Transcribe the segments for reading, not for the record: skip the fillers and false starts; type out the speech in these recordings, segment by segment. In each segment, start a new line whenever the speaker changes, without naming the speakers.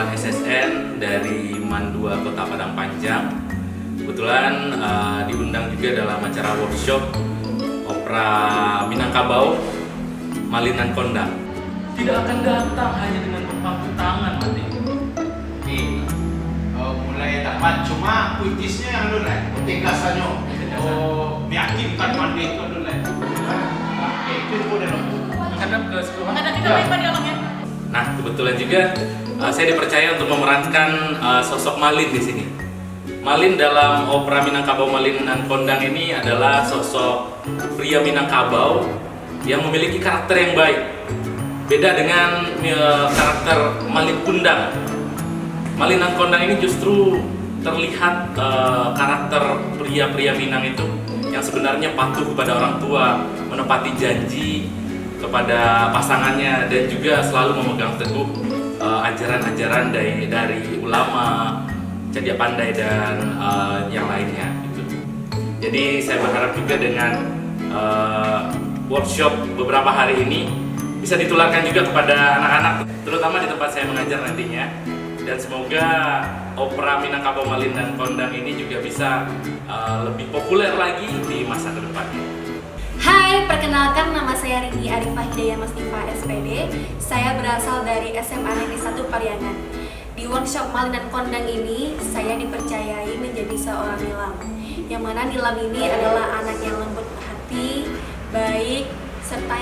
siswa SSN dari MAN 2 Kota Padang Panjang. Kebetulan diundang juga dalam acara workshop opera Minangkabau Malinan Kondang. Tidak akan datang hanya dengan berpangku tangan nanti.
Nih, mulai dapat cuma puitisnya yang dulu lah, tegasannya. Meyakinkan mandi itu dulu lah. Itu udah dong.
Menghadap ke sekolah.
Menghadap kita lebar ya Bang ya.
Nah, kebetulan juga saya dipercaya untuk memerankan sosok Malin di sini. Malin dalam opera Minangkabau Malinan Kondang ini adalah sosok pria Minangkabau yang memiliki karakter yang baik. Beda dengan karakter Malin Kundang. Malinan Kondang ini justru terlihat karakter pria-pria Minang itu yang sebenarnya patuh kepada orang tua, menepati janji kepada pasangannya, dan juga selalu memegang teguh ajaran-ajaran dari ulama, Cadia Pandai dan yang lainnya. Gitu. Jadi saya berharap juga dengan workshop beberapa hari ini bisa ditularkan juga kepada anak-anak, terutama di tempat saya mengajar nantinya. Dan semoga opera Minangkabau Malinan Kondang ini juga bisa lebih populer lagi di masa kedepannya.
Hai, perkenalkan nama saya Rini Arifah Hidayah Masnifa SPD. Saya berasal dari SMA Negeri 1 Pariangan. Di workshop Malinan Kondang ini, saya dipercayai menjadi seorang nilam. Yang mana nilam ini adalah anak yang lembut hati, baik, serta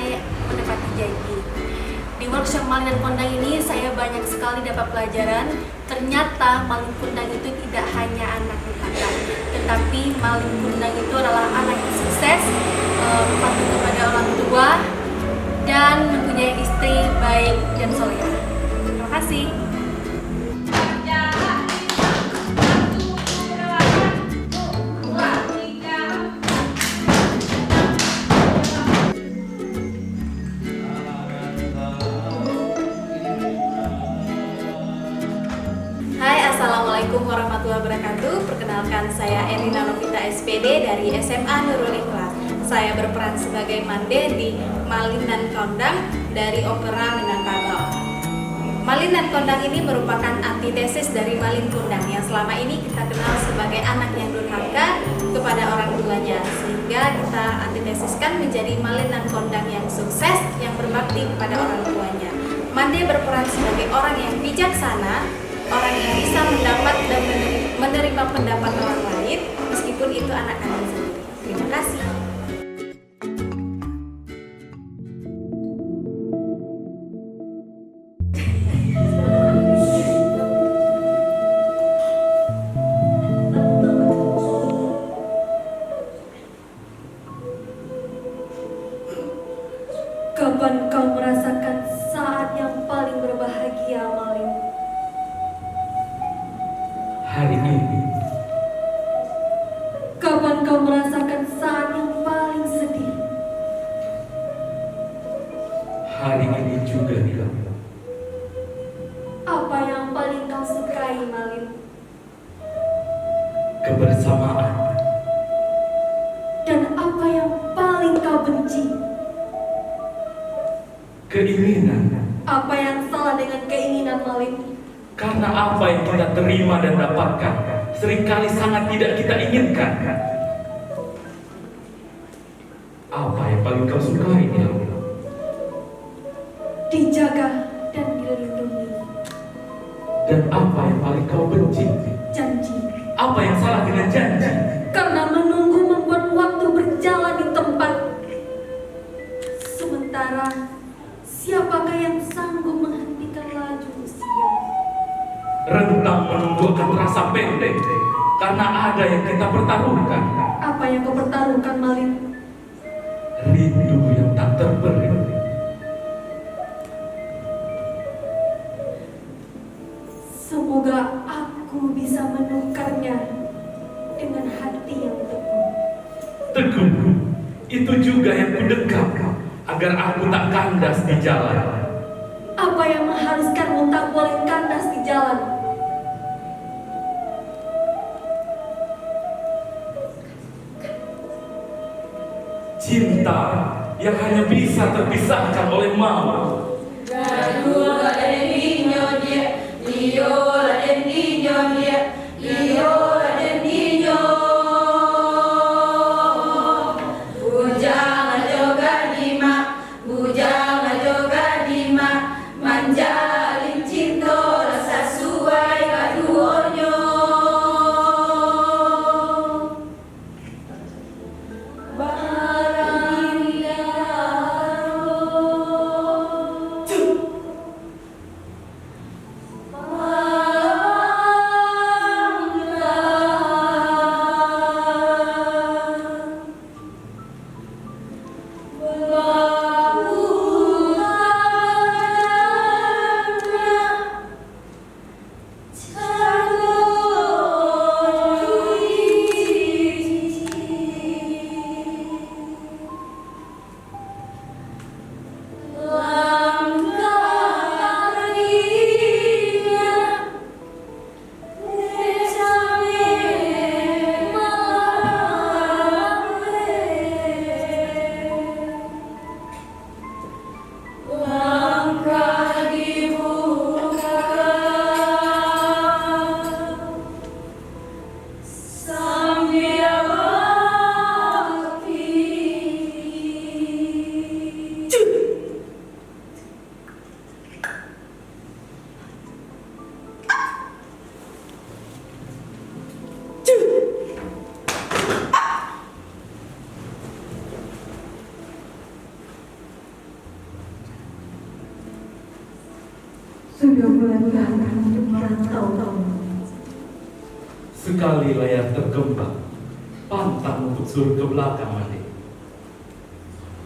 menepati janji. Di workshop Malinan Kondang ini, saya banyak sekali dapat pelajaran. Ternyata Malin Kundang itu tidak hanya anak durhaka, tetapi Malin Kundang itu adalah anak yang sukses, patuh kepada orang tua, dan mempunyai istri baik dan solehah. Terima kasih. Assalamualaikum warahmatullahi wabarakatuh. Perkenalkan, saya Erina Novita SPD dari SMA Nurul Ikhlas. Saya berperan sebagai Mande di Malinan Kondang dari opera Minangkabau. Malinan Kondang ini merupakan antitesis dari Malin Kundang yang selama ini kita kenal sebagai anak yang durhaka kepada orang tuanya, sehingga kita antitesiskan menjadi Malinan Kondang yang sukses, yang berbakti kepada orang tuanya. Mande berperan sebagai orang yang bijaksana, orang yang bisa mendapat dan menerima pendapat orang lain meskipun itu anak kandung sendiri. Terima kasih.
Kapan kau merasakan saat yang paling berbahagia, Malin?
Hari ini.
Kapan kau merasakan saat yang paling sedih?
Hari ini juga, Nila.
Apa yang paling kau sukai, Malin?
Kebersamaan.
Dan apa yang paling kau benci?
Keinginan.
Apa yang salah dengan keinginan, Malin?
Karena apa yang kita terima dan dapatkan seringkali sangat tidak kita inginkan. Apa yang paling kau sukai, Nila?
Dijaga dan dilindungi.
Dan apa yang paling kau benci?
Janji.
Apa yang salah dengan janji?
Karena menunggu membuat waktu berjalan di tempat. Sementara siapakah yang sanggup menghentikan laju usia?
Rentang menunggu akan terasa pendek karena ada yang kita pertaruhkan.
Apa yang kau pertaruhkan, Malin?
Rindu yang tak terberi.
Semoga aku bisa menukarnya dengan hati yang teguh.
Teguh, itu juga yang kudekat agar aku tak kandas di jalan.
Apa yang mengharuskanmu tak boleh kandas di jalan?
Cinta yang hanya bisa terpisahkan oleh maut.
Radua de niño,
sudah mulai berangkat untuk merantau.
Sekali layar tergembang, pantang untuk surut ke belakang, Mande.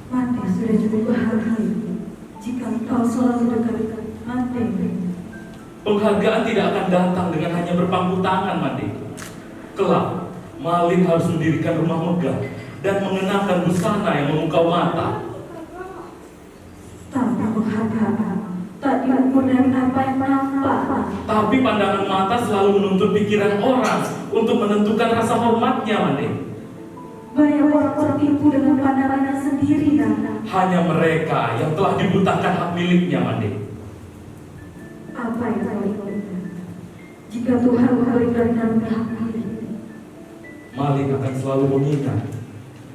Mande sudah cukup bahagia jika kau selalu dekat Mande.
Penghargaan tidak akan datang dengan hanya berpangku tangan, Mande. Kelak, Malin harus mendirikan rumah megah dan mengenakan busana yang memukau mata.
Tapi penghargaan tak diukur dari apa yang nampak.
Tapi pandangan mata selalu menuntut pikiran orang untuk menentukan rasa hormatnya, Mande.
Banyak orang tertipu dengan pandangannya sendiri, Nana.
Hanya mereka yang telah dibutakan hak miliknya, Mande.
Apa yang kau inginkan? Jika Tuhan memberikan kami hak milik,
Malin akan selalu mengingat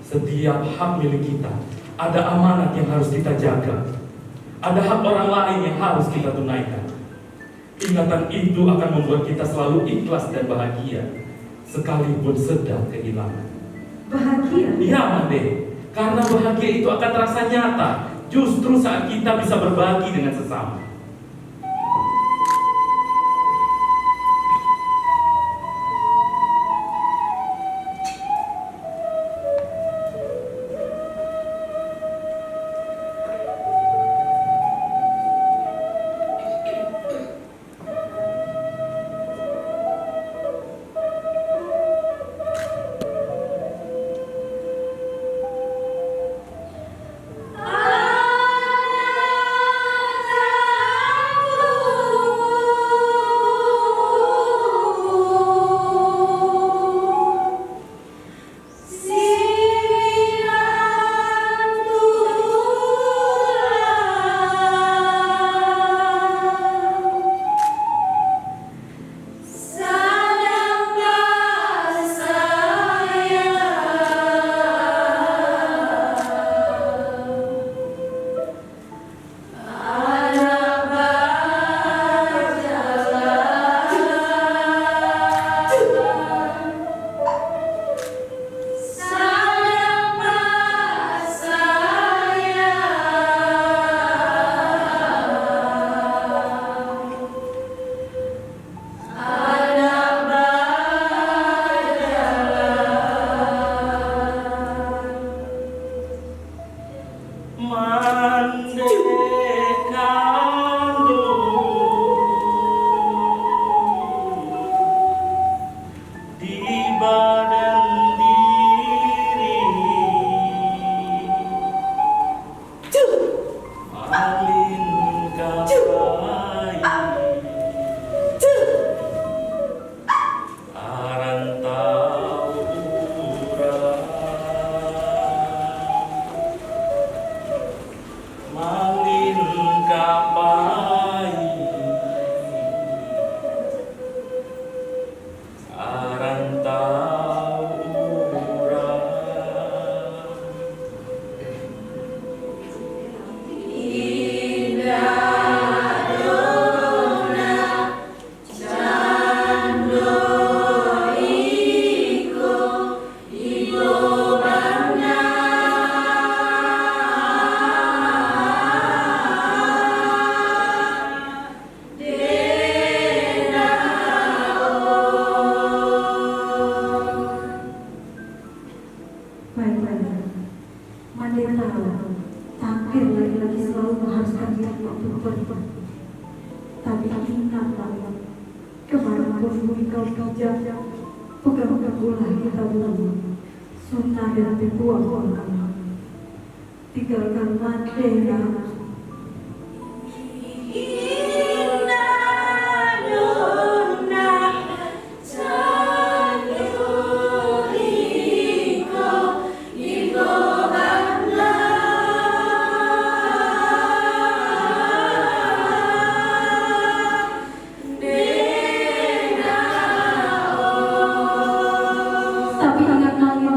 setiap hak milik kita ada amanat yang harus kita jaga. Ada hak orang lain yang harus kita tunaikan. Ingatan itu akan membuat kita selalu ikhlas dan bahagia, sekalipun sedang kehilangan.
bahagia.
Iya, Mande, karena bahagia itu akan terasa nyata justru saat kita bisa berbagi dengan sesama.
Tinggalkan Mandela. Tapi ingat Naya,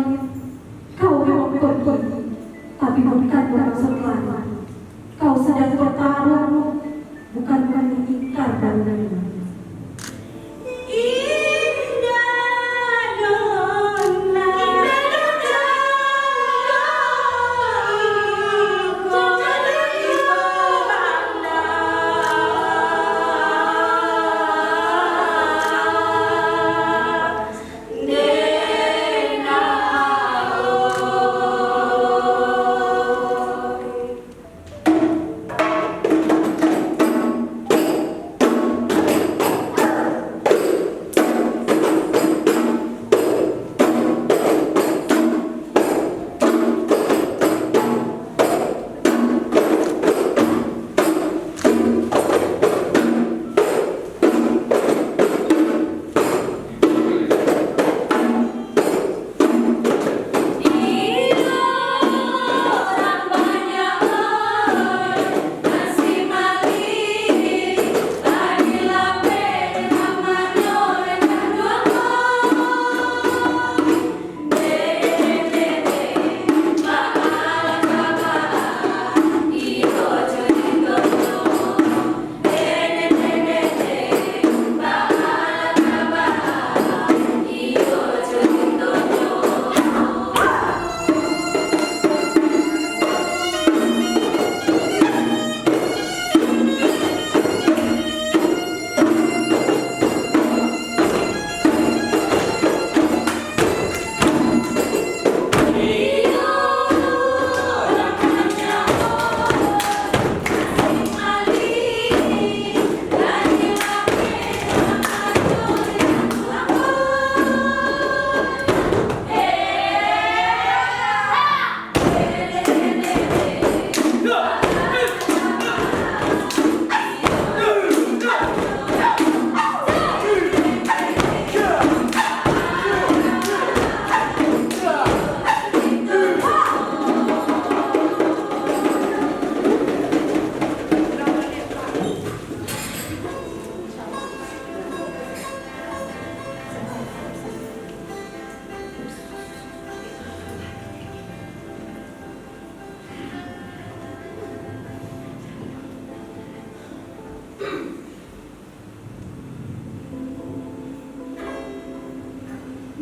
kau memang korban, tapi bukan orang selain.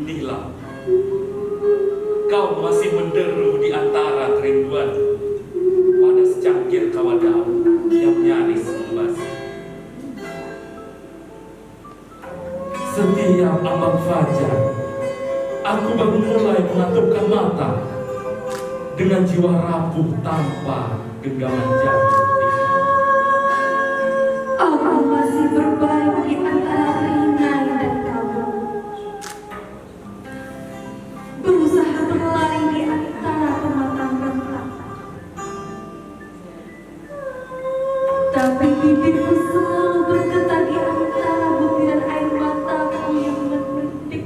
Nila, kau masih menderu di antara kerinduan pada secangkir kawadau yang nyaris membasi. Setiap ambang fajar, aku baru mulai mengatupkan mata dengan jiwa rapuh tanpa genggaman jari.
Aku masih berbaring di antara rinai dan kabut, berusaha berlari di antara pematang rentang. Tapi bibirku selalu bergetar di antara butiran air mataku yang menitik.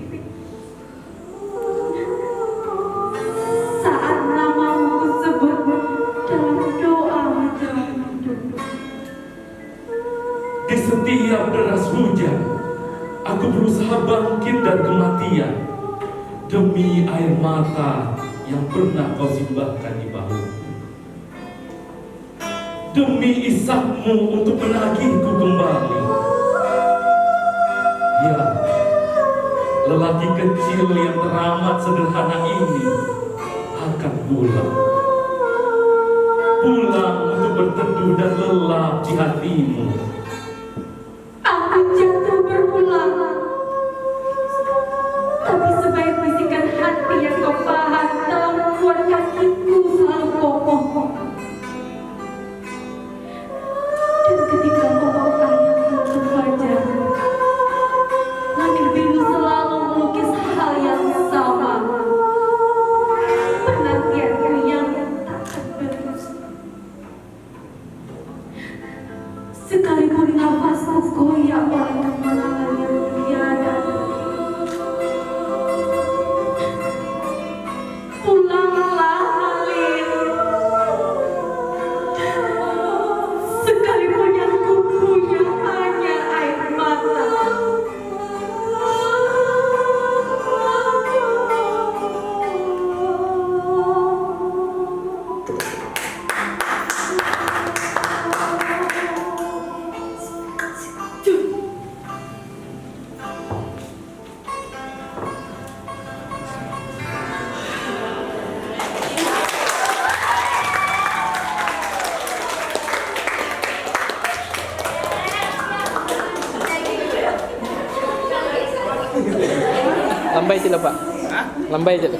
Saat namamu kusebut dalam doa menjelang hidup.
Di setiap deras hujan, aku berusaha bangkit dari kematian demi air mata yang pernah kau simbahkan di bahu. Demi isapmu untuk menagihku kembali. Ya, lelaki kecil yang teramat sederhana ini akan pulang. Pulang untuk berteduh dan lelap di hatimu.
Aku jatuh berulang, tapi sebaik bisikan hati yang kau pahat dalam membuat kakiku selalu kokoh. Dan ketika kau ayat waktu fajar, langit biru selalu melukis hal yang sama. Penantianku yang tak terberus. Sekalipun nafasku goyah oleh kemenangan yang tiada. Pulanglah Malin, sekalipun yang ku punya hanya air mata.
Lambai sila Pak. Lambai sila.